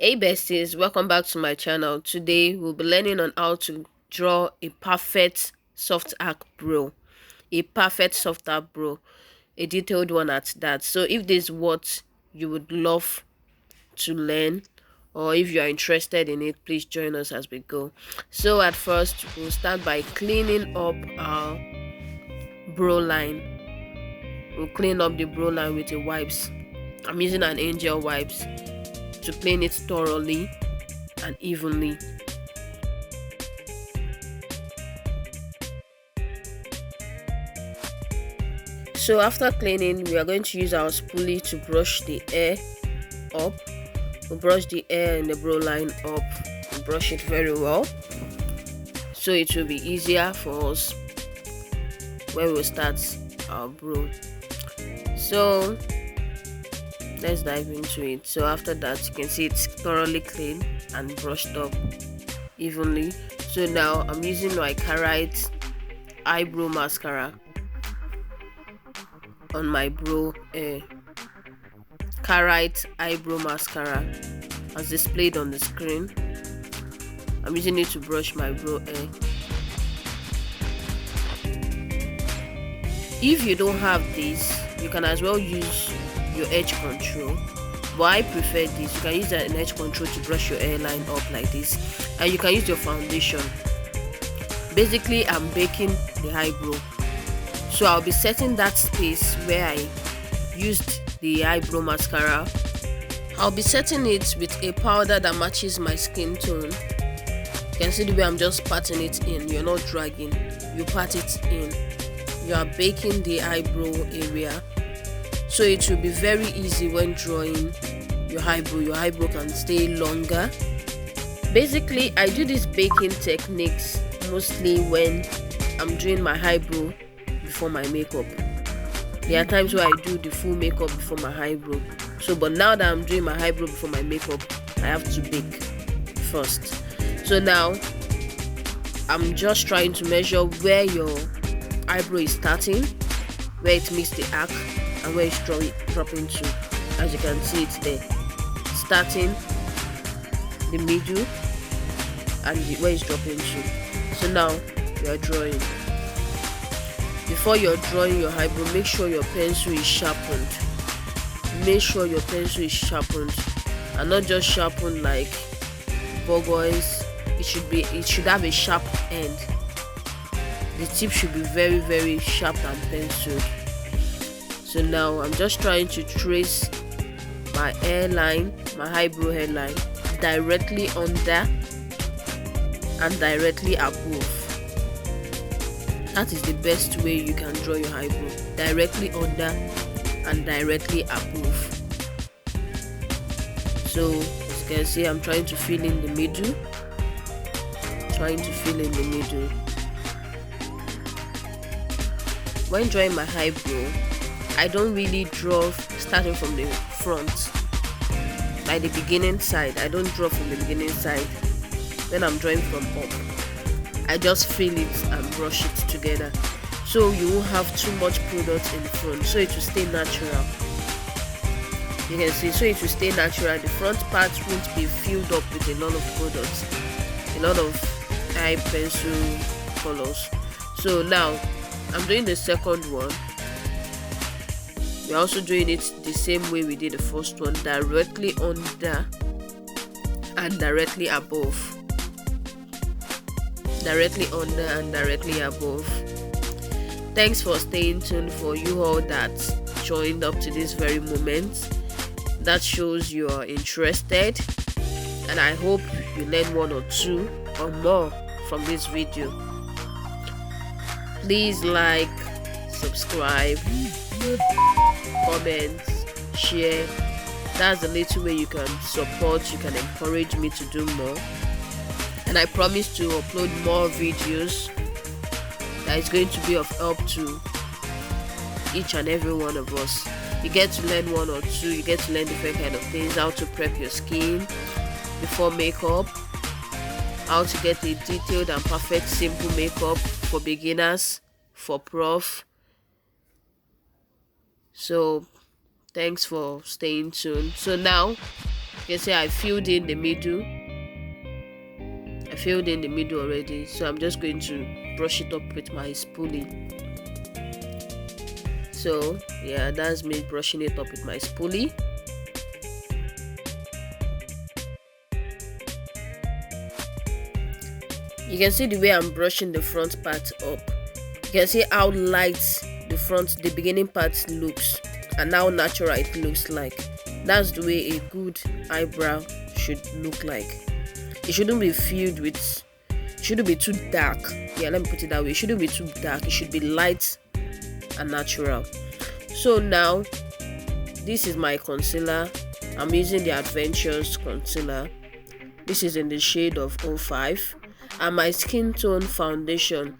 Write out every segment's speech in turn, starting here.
Hey besties, welcome back to my channel. Today we'll be learning on how to draw a perfect soft arc brow. A perfect soft arc brow. A detailed one at that. So if this is what you would love to learn, or if you are interested in it, please join us as we go. So at first we'll start by cleaning up our brow line. We'll clean up the brow line with a wipes. I'm using an angel wipes to clean it thoroughly and evenly. So after cleaning, we are going to use our spoolie to brush the hair up. We'll brush the hair and the brow line up and brush it very well, so it will be easier for us when we start our brow. So let's dive into it. So after that, you can see it's thoroughly clean and brushed up evenly. So now I'm using my Carite eyebrow mascara on my brow hair. Carite eyebrow mascara as displayed on the screen. I'm using it to brush my brow hair. If you don't have this, you can as well use your edge control, but I prefer this. You can use an edge control to brush your hairline up like this, and you can use your foundation. Basically, I'm baking the eyebrow, so I'll be setting that space where I used the eyebrow mascara. I'll be setting it with a powder that matches my skin tone. You can see the way I'm just patting it in. You're not dragging, you pat it in. You are baking the eyebrow area, so it will be very easy when drawing your eyebrow. Your eyebrow can stay longer. Basically, I do these baking techniques mostly when I'm doing my eyebrow before my makeup. There are times where I do the full makeup before my eyebrow. So, but now that I'm doing my eyebrow before my makeup, I have to bake first. So now, I'm just trying to measure where your eyebrow is starting, where it meets the arc, and where it's dropping to. As you can see, it's there, starting, the middle, and where it's dropping to. So now you are drawing. Before you're drawing your eyebrow, make sure your pencil is sharpened. Make sure your pencil is sharpened, and not just sharpened like boys. It should have a sharp end. The tip should be very, very sharp and penciled. So now I'm just trying to trace my hairline, my eyebrow hairline, directly under and directly above. That is the best way you can draw your eyebrow. Directly under and directly above. So as you can see, I'm trying to fill in the middle. When drawing my eyebrow, I don't really draw starting from the front, by the beginning side. I don't draw from the beginning side. When I'm drawing from up, I just fill it and brush it together, so you won't have too much product in front, so it will stay natural. You can see, so it will stay natural. The front part won't be filled up with a lot of products, a lot of eye pencil colors. So now I'm doing the second one. We're also doing it the same way we did the first one, directly under and directly above. Directly under and directly above. Thanks for staying tuned. For you all that joined up to this very moment, that shows you are interested, and I hope you learn one or two or more from this video. Please like, subscribe, comment, share. That's the little way you can support, you can encourage me to do more. And I promise to upload more videos that is going to be of help to each and every one of us. You get to learn one or two, you get to learn different kind of things, how to prep your skin before makeup, how to get a detailed and perfect simple makeup for beginners, for prof. So thanks for staying tuned. So now you can see I filled in the middle. I filled in the middle already, so I'm just going to brush it up with my spoolie. So yeah, that's me brushing it up with my spoolie. You can see the way I'm brushing the front part up. You can see how light the beginning part looks, and how natural it looks like. That's the way a good eyebrow should look like. It shouldn't be filled with, it shouldn't be too dark. Yeah, let me put it that way. It shouldn't be too dark. It should be light and natural. So now, this is my concealer. I'm using the Adventures concealer. This is in the shade of 05. And my skin tone foundation,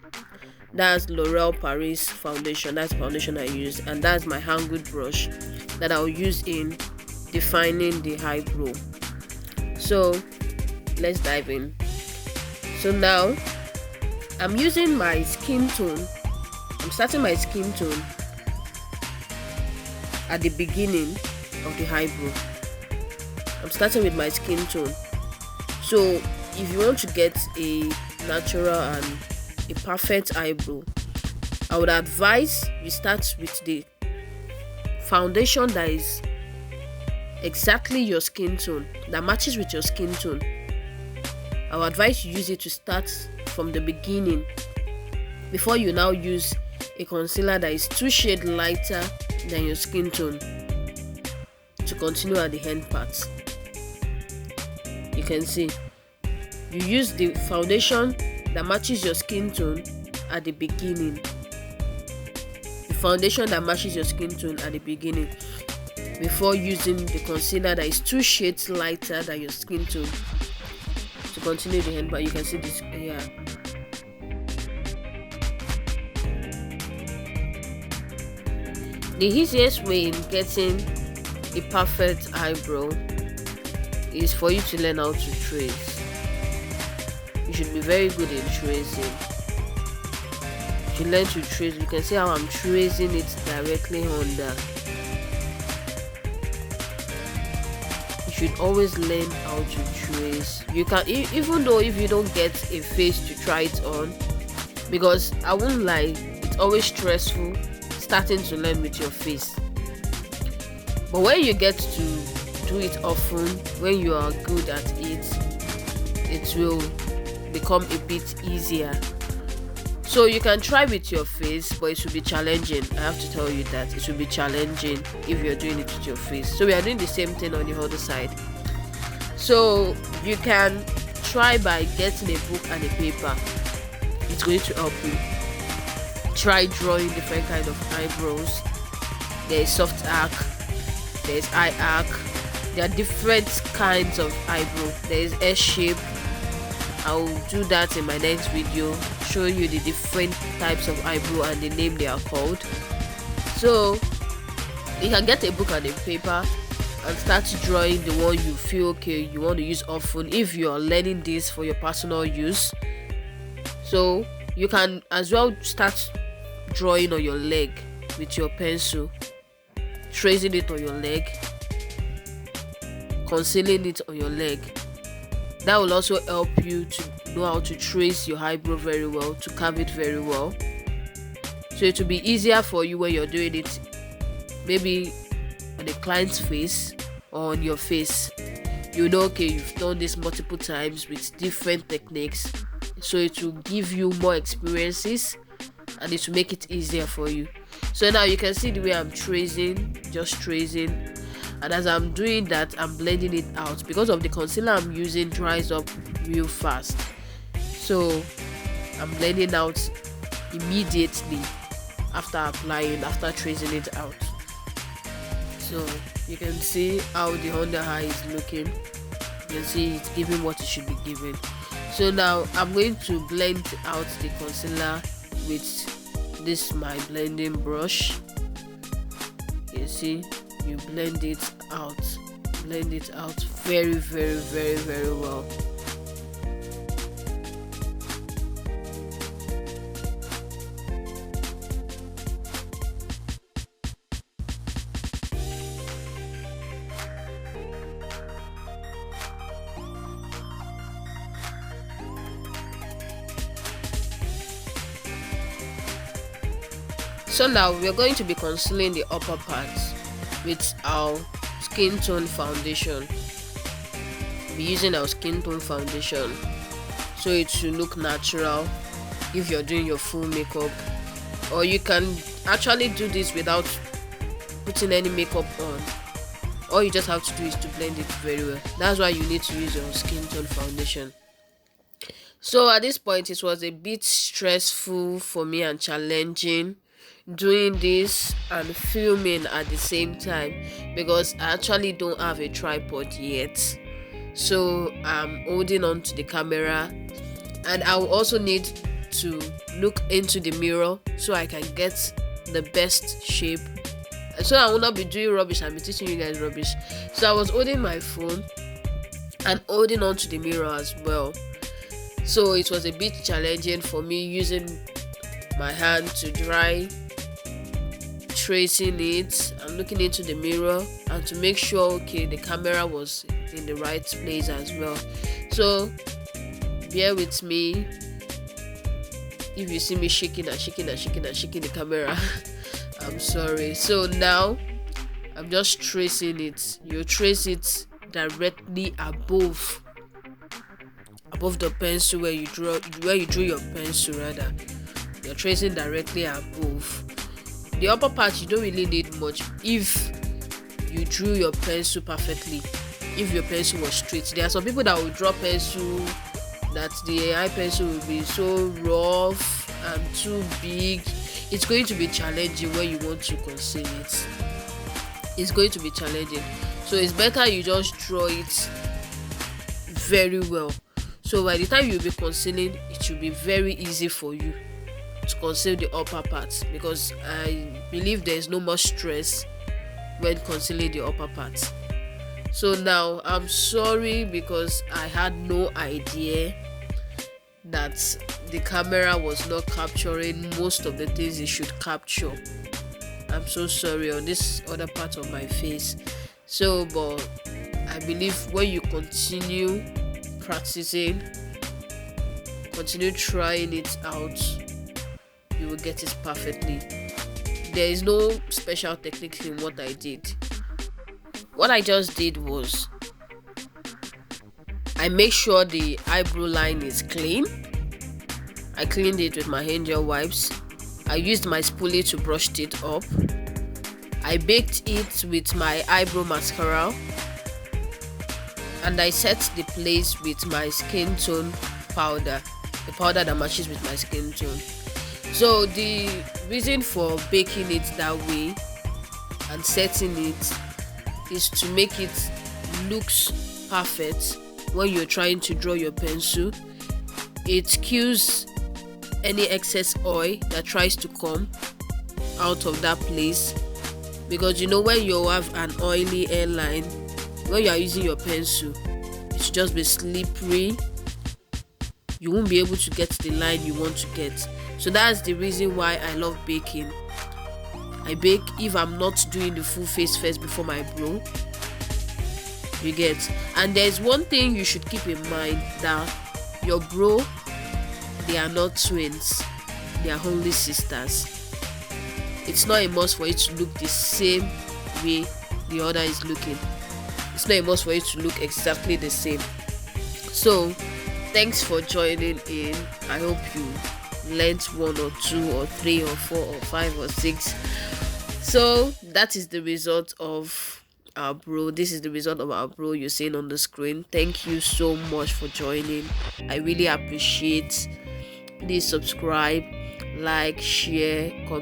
that's L'Oreal Paris foundation. That's the foundation I use, and that's my angled brush that I'll use in defining the eyebrow. So let's dive in. So now I'm using my skin tone. I'm starting my skin tone at the beginning of the eyebrow. I'm starting with my skin tone. So if you want to get a natural and a perfect eyebrow, I would advise you start with the foundation that is exactly your skin tone, that matches with your skin tone. I would advise you use it to start from the beginning before you now use a concealer that is 2 shades lighter than your skin tone to continue at the end part. You can see you use the foundation that matches your skin tone at the beginning. The foundation that matches your skin tone at the beginning before using the concealer that is 2 shades lighter than your skin tone to continue the end. But you can see this, yeah. The easiest way in getting a perfect eyebrow is for you to learn how to trace. You should be very good in tracing. You should learn to trace. You can see how I'm tracing it directly under. You should always learn how to trace. You can, even though if you don't get a face to try it on, because I won't lie, it's always stressful starting to learn with your face. But when you get to do it often, when you are good at it, it will become a bit easier. So you can try with your face, but it will be challenging. I have to tell you that it will be challenging if you're doing it with your face. So we are doing the same thing on the other side. So you can try by getting a book and a paper. It's going to help you. Try drawing different kind of eyebrows. There is soft arc, there is eye arc. There are different kinds of eyebrow. There is S shape. I'll do that in my next video, show you the different types of eyebrow and the name they are called. So you can get a book and a paper and start drawing the one you feel okay you want to use often if you are learning this for your personal use. So you can as well start drawing on your leg with your pencil, tracing it on your leg, concealing it on your leg. That will also help you to know how to trace your eyebrow very well, to carve it very well. So it will be easier for you when you're doing it maybe on a client's face or on your face. You know, okay, you've done this multiple times with different techniques, so it will give you more experiences and it will make it easier for you. So now you can see the way I'm tracing, just tracing. And as I'm doing that, I'm blending it out because of the concealer I'm using dries up real fast. So I'm blending out immediately after applying, after tracing it out. So you can see how the under eye is looking. You can see it's giving what it should be giving. So now I'm going to blend out the concealer with this my blending brush. You see, you blend it out very well. So now we're going to be concealing the upper part with our skin tone foundation. We'll be using our skin tone foundation so it should look natural if you're doing your full makeup, or you can actually do this without putting any makeup on. All you just have to do is to blend it very well. That's why you need to use your skin tone foundation. So at this point, it was a bit stressful for me and challenging doing this and filming at the same time, because I actually don't have a tripod yet. So I'm holding on to the camera, and I will also need to look into the mirror so I can get the best shape, so I will not be doing rubbish and be teaching you guys rubbish. So I was holding my phone and holding on to the mirror as well. So it was a bit challenging for me using my hand to dry, tracing it and looking into the mirror, and to make sure okay the camera was in the right place as well. So bear with me if you see me shaking the camera. I'm sorry. So now I'm just tracing it. You trace it directly above the pencil where you drew your pencil rather. You're tracing directly above. The upper part you don't really need much if you drew your pencil perfectly. If your pencil was straight, there are some people that will draw pencil that the eye pencil will be so rough and too big. It's going to be challenging when you want to conceal it. It's going to be challenging, so it's better you just draw it very well. So by the time you'll be concealing, it should be very easy for you to conceal the upper part, because I believe there is no more stress when concealing the upper part. So now I'm sorry because I had no idea that the camera was not capturing most of the things it should capture. I'm so sorry on this other part of my face. So but I believe when you continue practicing, continue trying it out, you will get it perfectly. There is no special technique in what I did. What I just did was I make sure the eyebrow line is clean. I cleaned it with my angel wipes. I used my spoolie to brush it up. I baked it with my eyebrow mascara, and I set the place with my skin tone powder, the powder that matches with my skin tone. So the reason for baking it that way and setting it is to make it looks perfect when you're trying to draw your pencil. It kills any excess oil that tries to come out of that place, because you know when you have an oily hairline, when you are using your pencil, it should just be slippery. You won't be able to get the line you want to get. So that's the reason why I love baking. I bake if I'm not doing the full face first before my brow. You get. And there's one thing you should keep in mind, that your brow, they are not twins, they are only sisters. It's not a must for it to look the same way the other is looking. It's not a must for it to look exactly the same. So thanks for joining in. I hope you learned 1 or 2 or 3 or 4 or 5 or 6. So that is the result of our brow. This is the result of our brow you're seeing on the screen. Thank you so much for joining. I really appreciate. Please subscribe, like, share, comment.